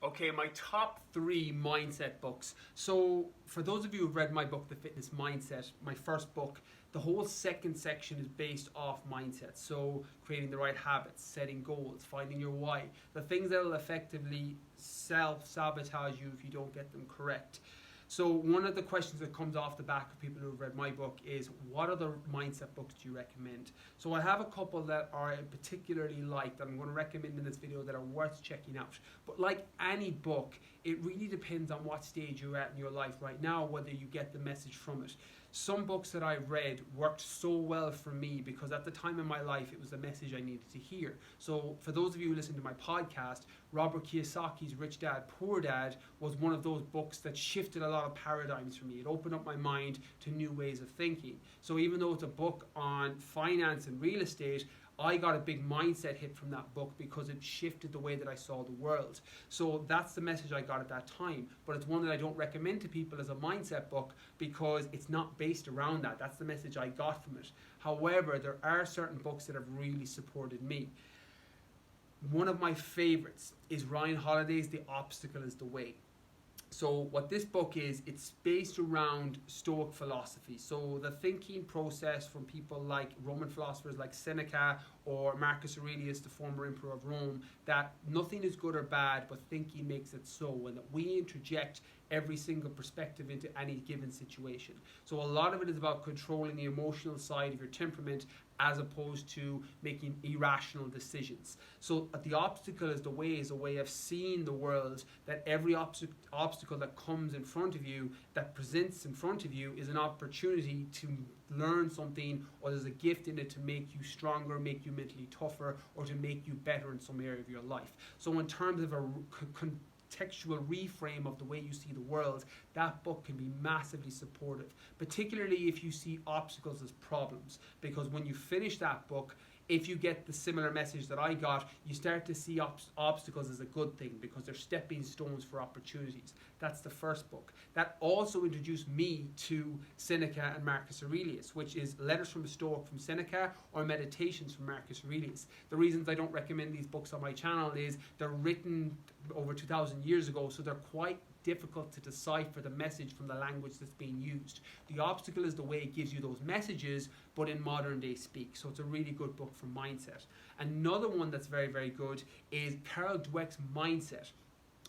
Okay, my top 3 mindset books. So, for those of you who've read my book, The Fitness Mindset, my first book, the whole second section is based off mindset. So, creating the right habits, setting goals, finding your why, the things that will effectively self-sabotage you if you don't get them correct. So one of the questions that comes off the back of people who've read my book is, what other mindset books do you recommend? So I have a couple that are particularly liked that I'm going to recommend in this video that are worth checking out. But like any book, it really depends on what stage you're at in your life right now, whether you get the message from it. Some books that I've read worked so well for me because at the time in my life it was the message I needed to hear. So for those of you who listen to my podcast, Robert Kiyosaki's Rich Dad, Poor Dad was one of those books that shifted a lot of paradigms for me. It opened up my mind to new ways of thinking. So even though it's a book on finance and real estate, I got a big mindset hit from that book because it shifted the way that I saw the world. So that's the message I got at that time. But it's one that I don't recommend to people as a mindset book because it's not based around that. That's the message I got from it. However, there are certain books that have really supported me. One of my favorites is Ryan Holiday's The Obstacle is the Way. So what this book is, it's based around Stoic philosophy. So the thinking process from people like Roman philosophers like Seneca or Marcus Aurelius, the former emperor of Rome, that nothing is good or bad, but thinking makes it so, and that we interject every single perspective into any given situation. So a lot of it is about controlling the emotional side of your temperament as opposed to making irrational decisions. So the obstacle is a way of seeing the world, that every obstacle that comes in front of you, that presents in front of you, is an opportunity to learn something, or there's a gift in it to make you stronger, make you mentally tougher, or to make you better in some area of your life. So in terms of a contextual reframe of the way you see the world, that book can be massively supportive, particularly if you see obstacles as problems, because when you finish that book, if you get the similar message that I got, you start to see obstacles as a good thing because they're stepping stones for opportunities. That's the first book. That also introduced me to Seneca and Marcus Aurelius, which is Letters from a Stoic from Seneca or Meditations from Marcus Aurelius. The reasons I don't recommend these books on my channel is they're written over 2,000 years ago, so they're quite difficult to decipher the message from the language that's being used. The Obstacle is the Way it gives you those messages, but in modern day speak. So it's a really good book for mindset. Another one that's very, very good is Carol Dweck's Mindset,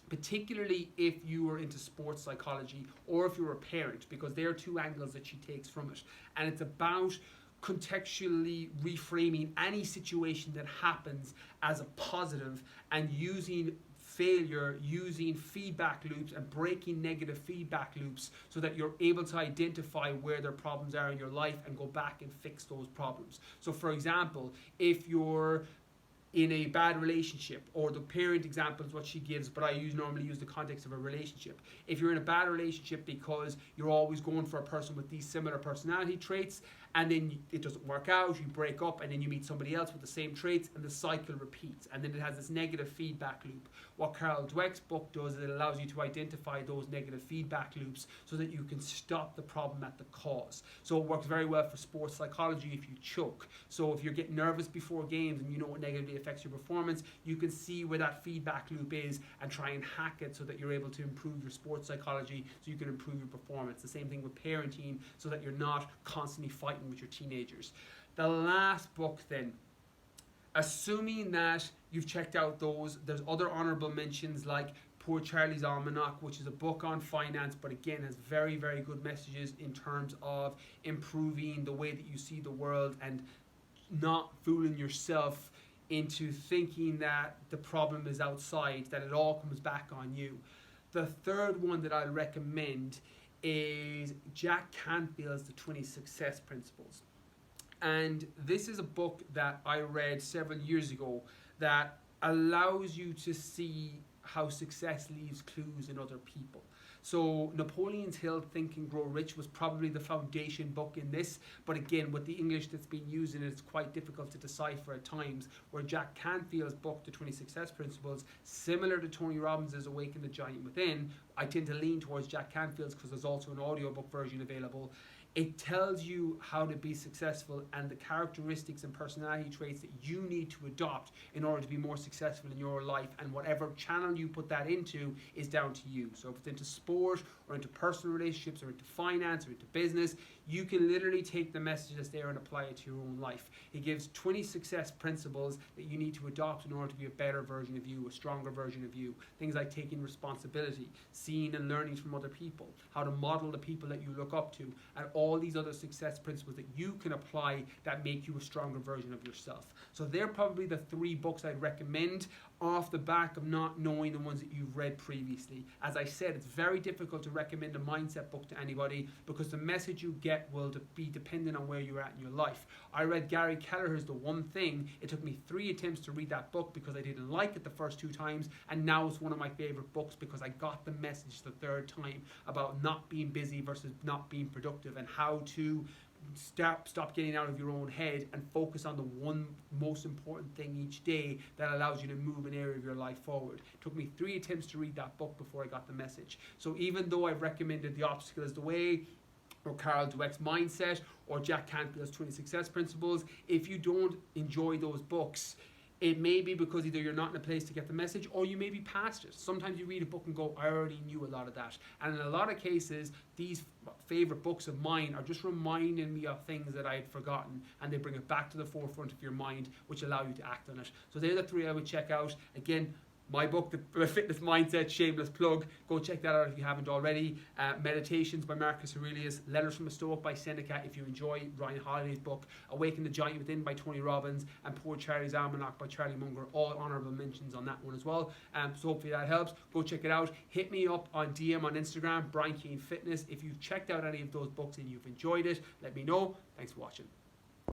particularly if you are into sports psychology or if you're a parent, because there are two angles that she takes from it. And it's about contextually reframing any situation that happens as a positive and using failure, using feedback loops and breaking negative feedback loops so that you're able to identify where their problems are in your life and go back and fix those problems. So for example, if you're in a bad relationship, or the parent example is what she gives, but I normally use the context of a relationship. If you're in a bad relationship because you're always going for a person with these similar personality traits, and then it doesn't work out, you break up, and then you meet somebody else with the same traits, and the cycle repeats, and then it has this negative feedback loop. What Carol Dweck's book does is it allows you to identify those negative feedback loops so that you can stop the problem at the cause. So it works very well for sports psychology if you choke. So if you're getting nervous before games and you know it negatively affects your performance, you can see where that feedback loop is and try and hack it so that you're able to improve your sports psychology so you can improve your performance. The same thing with parenting, so that you're not constantly fighting with your teenagers. The last book then, assuming that you've checked out those, there's other honorable mentions like Poor Charlie's Almanac, which is a book on finance, but again has very, very good messages in terms of improving the way that you see the world and not fooling yourself into thinking that the problem is outside, that it all comes back on you. The third one that I'd recommend is Jack Canfield's The 20 Success Principles. And this is a book that I read several years ago that allows you to see how success leaves clues in other people. So Napoleon Hill's Think and Grow Rich was probably the foundation book in this, but again, with the English that's been used in it, it's quite difficult to decipher at times, where Jack Canfield's book, The 20 Success Principles, similar to Tony Robbins' Awaken the Giant Within, I tend to lean towards Jack Canfield's because there's also an audiobook version available, It tells you how to be successful and the characteristics and personality traits that you need to adopt in order to be more successful in your life. And whatever channel you put that into is down to you. So if it's into sport or into personal relationships or into finance or into business, you can literally take the message that's there and apply it to your own life. It gives 20 success principles that you need to adopt in order to be a better version of you, a stronger version of you. Things like taking responsibility, seeing and learning from other people, how to model the people that you look up to, and all these other success principles that you can apply that make you a stronger version of yourself. So they're probably the 3 books I'd recommend off the back of not knowing the ones that you've read previously. As I said, it's very difficult to recommend a mindset book to anybody because the message you get will be dependent on where you're at in your life. I read Gary Kelleher's The One Thing. It took me 3 attempts to read that book because I didn't like it the first 2 times, and now it's one of my favorite books because I got the message the 3rd time about not being busy versus not being productive and how to stop getting out of your own head and focus on the one most important thing each day that allows you to move an area of your life forward. It took me 3 attempts to read that book before I got the message. So even though I've recommended The Obstacle is the Way, or Carol Dweck's Mindset, or Jack Canfield's 20 Success Principles, if you don't enjoy those books, it may be because either you're not in a place to get the message or you may be past it. Sometimes you read a book and go, I already knew a lot of that. And in a lot of cases, these favorite books of mine are just reminding me of things that I had forgotten, and they bring it back to the forefront of your mind, which allow you to act on it. So they're the 3 I would check out. Again, my book, The Fitness Mindset, shameless plug. Go check that out if you haven't already. Meditations by Marcus Aurelius. Letters from a Stoic by Seneca if you enjoy Ryan Holiday's book. Awaken the Giant Within by Tony Robbins. And Poor Charlie's Almanac by Charlie Munger. All honourable mentions on that one as well. So hopefully that helps. Go check it out. Hit me up on DM on Instagram, Brian Keane Fitness. If you've checked out any of those books and you've enjoyed it, let me know. Thanks for watching.